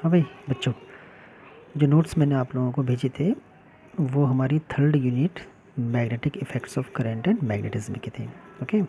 हाँ भाई बच्चों, जो नोट्स मैंने आप लोगों को भेजे थे वो हमारी third unit magnetic effects of current and magnetism के थे। ओके,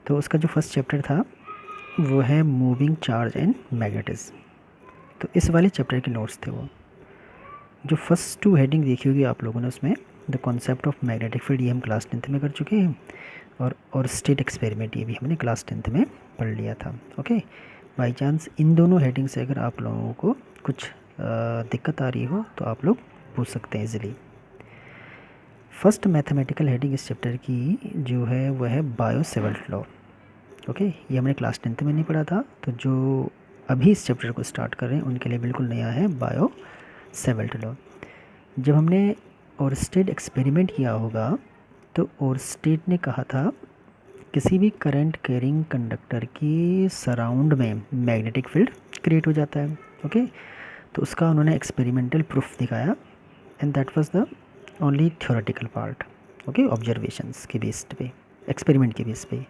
तो उसका जो फर्स्ट चैप्टर था वो है मूविंग चार्ज एंड मैग्नेटिज्म। तो इस वाले चैप्टर के नोट्स थे वो। जो फर्स्ट टू हेडिंग देखी होगी आप लोगों ने, उसमें the concept of magnetic field, ये हम क्लास 10th में कर चुके हैं, और स्टेट एक्सपेरिमेंट ये भी हमने क्लास 10th में पढ़ लिया था। ओके, बाई चांस इन दोनों हेडिंग से अगर आप लोगों को कुछ दिक्कत आ रही हो तो आप लोग पूछ सकते हैं इजीली। फर्स्ट मैथमेटिकल हेडिंग इस चैप्टर की जो है वह है बायो सेवल्ट लॉ। ओके, ये हमने क्लास 10th में नहीं पढ़ा था, तो जो अभी इस चैप्टर को स्टार्ट कर रहे हैं उनके लिए बिल्कुल नया है बायो सेवल्ट लॉ। जब हमने ओरस्टेड एक्सपेरिमेंट किया होगा तो ओरस्टेड ने कहा था किसी भी करंट कैरिंग कंडक्टर की सराउंड में मैग्नेटिक फील्ड क्रिएट हो जाता है। ओके, तो उसका उन्होंने एक्सपेरिमेंटल प्रूफ दिखाया and that was the only theoretical part. Okay, observations के बेस्ड पे, एक्सपेरिमेंट के बेस पे।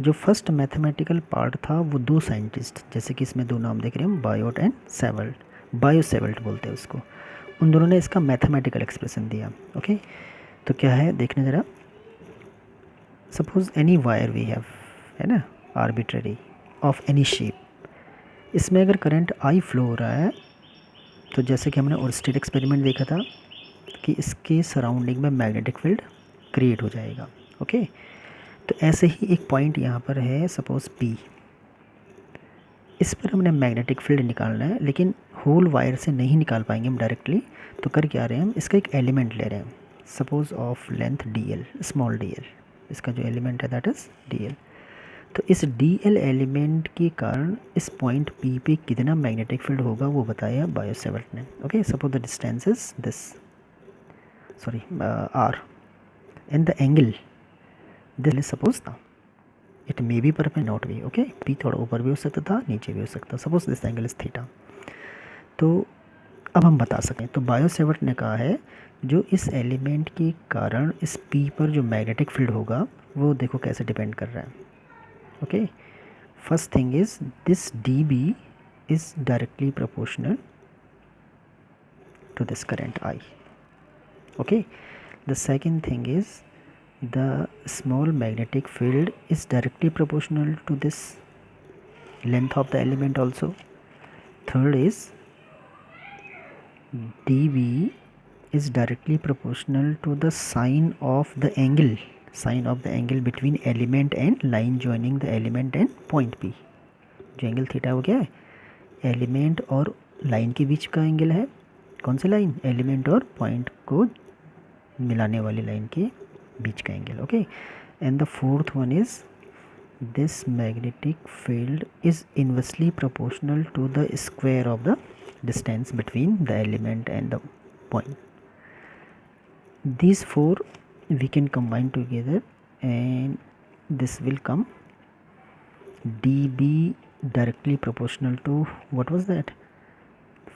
जो फर्स्ट मैथमेटिकल पार्ट था वो दो साइंटिस्ट, जैसे कि इसमें दो नाम देख रहे हैं हम, बायोट एंड सेवल्ट, बायो सेवल्ट बोलते हैं उसको, उन दोनों ने इसका मैथमेटिकल एक्सप्रेशन दिया। ओके, तो क्या है देखने ज़रा। Suppose any wire we have, है ना, आर्बिट्ररी ऑफ एनी शेप, इसमें अगर करंट आई फ्लो हो रहा है तो जैसे कि हमने ओरस्टेड एक्सपेरिमेंट देखा था कि इसके सराउंडिंग में मैग्नेटिक फील्ड क्रिएट हो जाएगा। ओके, तो ऐसे ही एक पॉइंट यहाँ पर है, सपोज़ पी, इस पर हमने मैग्नेटिक फील्ड निकालना है, लेकिन होल वायर से नहीं निकाल पाएंगे हम डायरेक्टली। तो कर क्या रहे हैं हम, इसका एक एलिमेंट ले रहे हैं, suppose of length D L, small D L, इसका जो एलिमेंट है दैट इज़ डी एल। तो इस डी एल एलिमेंट के कारण इस पॉइंट पी पे कितना मैग्नेटिक फील्ड होगा वो बताया बायो सेवल्ट ने। Okay, suppose the distance is this, sorry r, and the angle this is suppose था, इट मे बी पर नॉट बी। ओके, पी थोड़ा ऊपर भी हो सकता था, नीचे भी हो सकता था, suppose this angle is theta. तो अब हम बता सकें तो बायो सेवल्ट ने कहा है जो इस एलिमेंट के कारण इस पी पर जो मैग्नेटिक फील्ड होगा वो देखो कैसे डिपेंड कर रहा है। Okay, first thing is this dB is directly proportional to this current I. Okay, the second thing is the small magnetic field is directly proportional to this length of the element also. Third is dB is directly proportional to the sine of the angle between element and line joining the element and point P. जो angle theta हो गया है element और line के बीच का angle है, कौन सी लाइन, एलिमेंट और पॉइंट को मिलाने वाली लाइन के बीच का angle. Okay, and the fourth one is this magnetic field is inversely proportional to the square of the distance between the element and the point. these four we can combine together and this will come dB directly proportional to, what was that,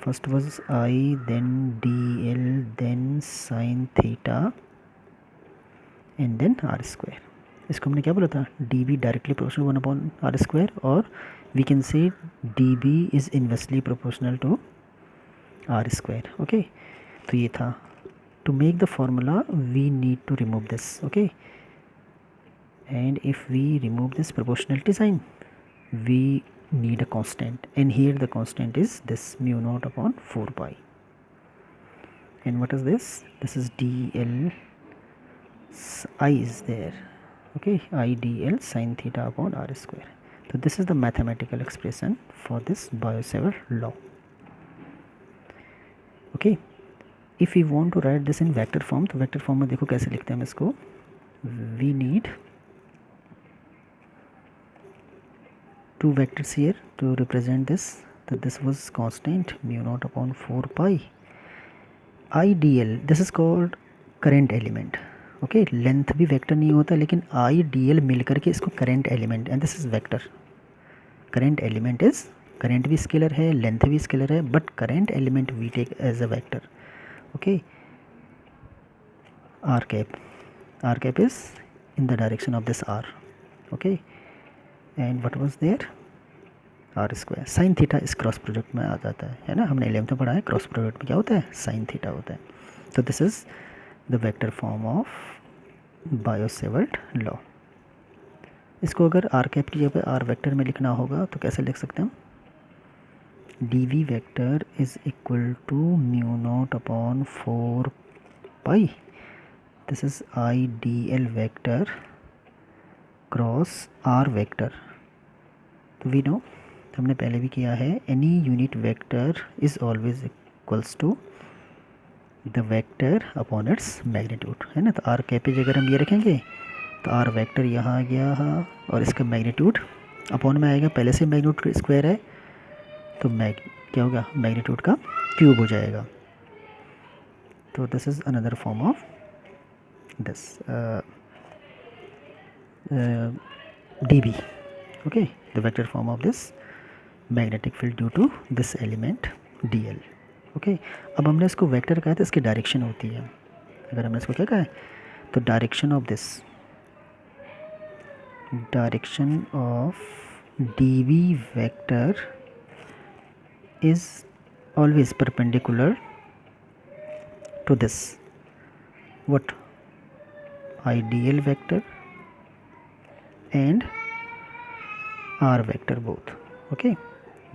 first was I, then dl, then sin theta and then r square। इसको हमने क्या बोला था, dB directly proportional 1/r², और we can say dB is inversely proportional to r²। Okay, तो ये था। to make the formula we need to remove this। okay, and if we remove this proportionality sign we need a constant, and here the constant is this mu naught upon 4 pi, and what is this, this is dl, I is there, okay, I dl sin theta upon r²। so this is the mathematical expression for this Biot Savart law। okay, if we want to write this in vector form, तो vector form में देखो कैसे लिखते हैं हम इसको, we need two vectors here to represent this, that this was constant mu naught upon 4 pi idl, this is called current element। Okay, length भी vector नहीं होता, लेकिन आई डी एल मिलकर के इसको current element, and this is vector. Current element is, current भी scalar है, length भी स्केलर है, but current element we take as a vector. Okay, r cap is in the direction of this r। okay, and what was there, R square. Sine theta इस cross product में आ जाता है ना, हमने 11th में पढ़ा है क्रॉस प्रोडक्ट में क्या होता है, साइन थीटा होता है। तो this is the vector form of Biot-Savart law. इसको अगर आर कैप की जगह आर वेक्टर में लिखना होगा तो कैसे लिख सकते हैं हम, D B vector is equal to mu not upon 4 pi, this is I D L vector cross R vector. तो वी नो, हमने पहले भी किया है, any unit vector is always equals to the vector upon its magnitude, है ना। तो are कैपेज अगर हम ये रखेंगे तो आर वेक्टर यहाँ आ गया हाँ, और इसका मैग्नीट्यूड अपॉन में आएगा, पहले से मैग्नीट्यूड स्क्वायर है तो क्या होगा, मैग्नीट्यूड का क्यूब हो जाएगा। तो this is another form of this D B, okay, the vector form of this magnetic field due to this element D L. Okay, अब हमने इसको वेक्टर कहा था, इसकी डायरेक्शन होती है। अगर हमने इसको क्या कहा है, तो direction of this, direction of D B vector is always perpendicular to this what, ideal vector and r vector both, okay,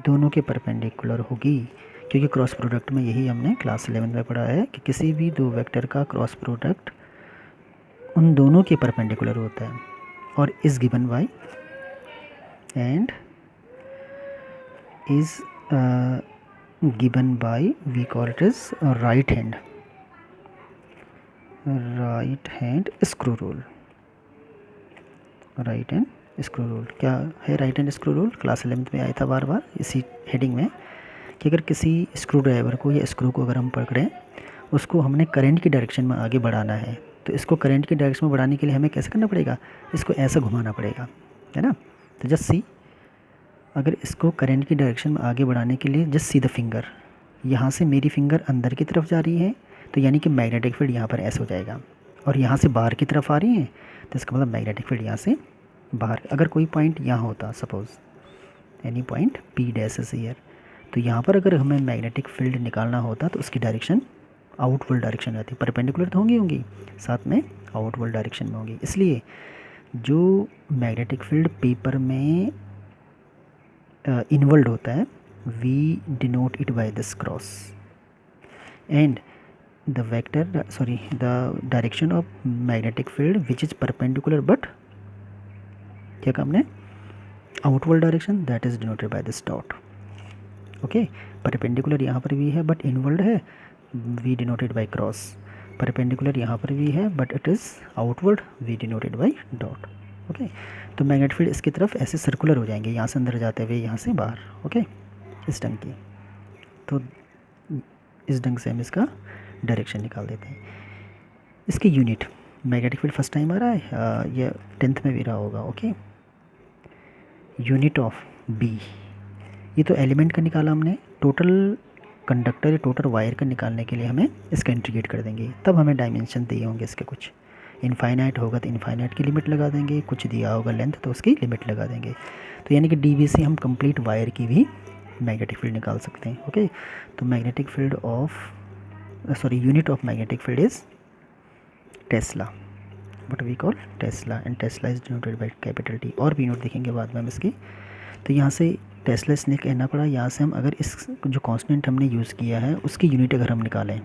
दोनों के परपेंडिकुलर होगी, क्योंकि क्रॉस प्रोडक्ट में यही हमने क्लास 11 में पढ़ा है कि किसी भी दो वेक्टर का क्रॉस प्रोडक्ट उन दोनों के परपेंडिकुलर होता है, और is given by and is given by, we call it as right hand screw rule। Right hand screw rule क्या है, right hand screw rule class 11th में आया था बार बार इसी हेडिंग में, कि अगर किसी स्क्रू ड्राइवर को या स्क्रू को अगर हम पकड़ें, उसको हमने करंट की डायरेक्शन में आगे बढ़ाना है, तो इसको करंट की डायरेक्शन में बढ़ाने के लिए हमें कैसे करना पड़ेगा, इसको ऐसा घुमाना पड़ेगा, है ना। तो जस्ट सी, अगर इसको करंट की डायरेक्शन में आगे बढ़ाने के लिए जस्ट सी द फिंगर, यहाँ से मेरी फिंगर अंदर की तरफ जा रही है, तो यानी कि मैग्नेटिक फील्ड यहाँ पर ऐसे हो जाएगा, और यहाँ से बाहर की तरफ आ रही है, तो इसका मतलब मैग्नेटिक फील्ड यहाँ से बाहर। अगर कोई पॉइंट यहाँ होता, suppose any point P dash is here, तो यहाँ पर अगर हमें मैग्नेटिक फील्ड निकालना होता तो उसकी डायरेक्शन आउटवर्ड डायरेक्शन रहती, परपेंडिकुलर तो होंगी साथ में आउटवर्ड डायरेक्शन में होंगी। इसलिए जो मैग्नेटिक फील्ड पेपर में इनवर्ल्ड होता है, we denote it by this cross, and the vector sorry the direction of magnetic field which is perpendicular but क्या काम ने outward direction, that is denoted by this dot. Okay, perpendicular यहाँ पर भी है बट इनवर्ल्ड है, we denoted by cross. Perpendicular यहाँ पर भी है but it is outward, we denoted by dot. Okay, तो मैग्नेटिक फील्ड इसकी तरफ ऐसे सर्कुलर हो जाएंगे, यहाँ से अंदर जाते हुए यहाँ से बाहर। ओके, इस ढंग की, तो इस ढंग से हम इसका डायरेक्शन निकाल देते हैं। इसकी unit, magnetic field first time आ रहा है, ये 10th में भी रहा होगा। ओके, यूनिट ऑफ बी, ये तो एलिमेंट का निकाला हमने, टोटल कंडक्टर या टोटल वायर का निकालने के लिए हमें इसका इंटीग्रेट कर देंगे, तब हमें डायमेंशन दिए होंगे इसके, कुछ इनफाइनाइट होगा तो इनफाइनाइट की लिमिट लगा देंगे, कुछ दिया होगा लेंथ तो उसकी लिमिट लगा देंगे। तो यानी कि डी से हम कंप्लीट वायर की भी मैग्नेटिक फील्ड निकाल सकते हैं। ओके, तो magnetic field of unit of magnetic field is tesla, but we call tesla, and tesla is denoted by capital T, और भी यूनिट देखेंगे बाद में हम इसकी। तो यहाँ से टेस्ला इसलिए कहना पड़ा, यहाँ से हम अगर इस जो कांस्टेंट हमने यूज़ किया है उसकी यूनिट अगर हम निकालें,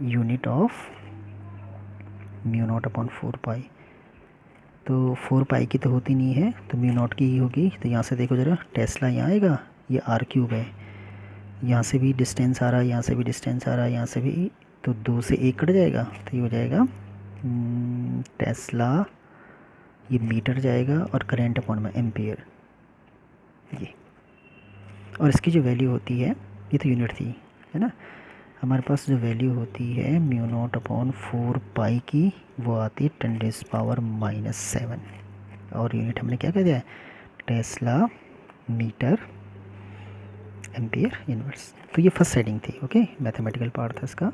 unit of mu not upon 4 पाई, तो 4 पाई की तो होती नहीं है, तो म्यू नॉट की ही होगी। तो यहाँ से देखो ज़रा, टेस्ला यहाँ आएगा, ये आर क्यूब है, यहाँ से भी डिस्टेंस आ रहा है, यहाँ से भी डिस्टेंस आ रहा है, यहाँ से भी, तो 2 से 1 कट जाएगा, तो ये हो जाएगा टेस्ला, ये मीटर जाएगा, और करेंट अपॉन में एम्पियर ये, और इसकी जो वैल्यू होती है, ये तो यूनिट थी, है ना, हमारे पास जो वैल्यू होती है म्यू नॉट अपॉन 4 पाई की, वो आती है 10⁻⁻⁷, और यूनिट हमने क्या कह दिया है, टेस्ला मीटर एम्पियर इनवर्स। तो ये फर्स्ट सेटिंग थी। ओके, मैथमेटिकल पार्ट था इसका,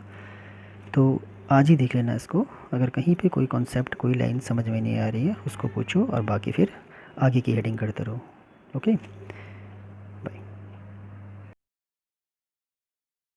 तो आज ही देख लेना इसको। अगर कहीं पे कोई कॉन्सेप्ट, कोई लाइन समझ में नहीं आ रही है, उसको पूछो, और बाकी फिर आगे की हेडिंग करते रहो। ओके।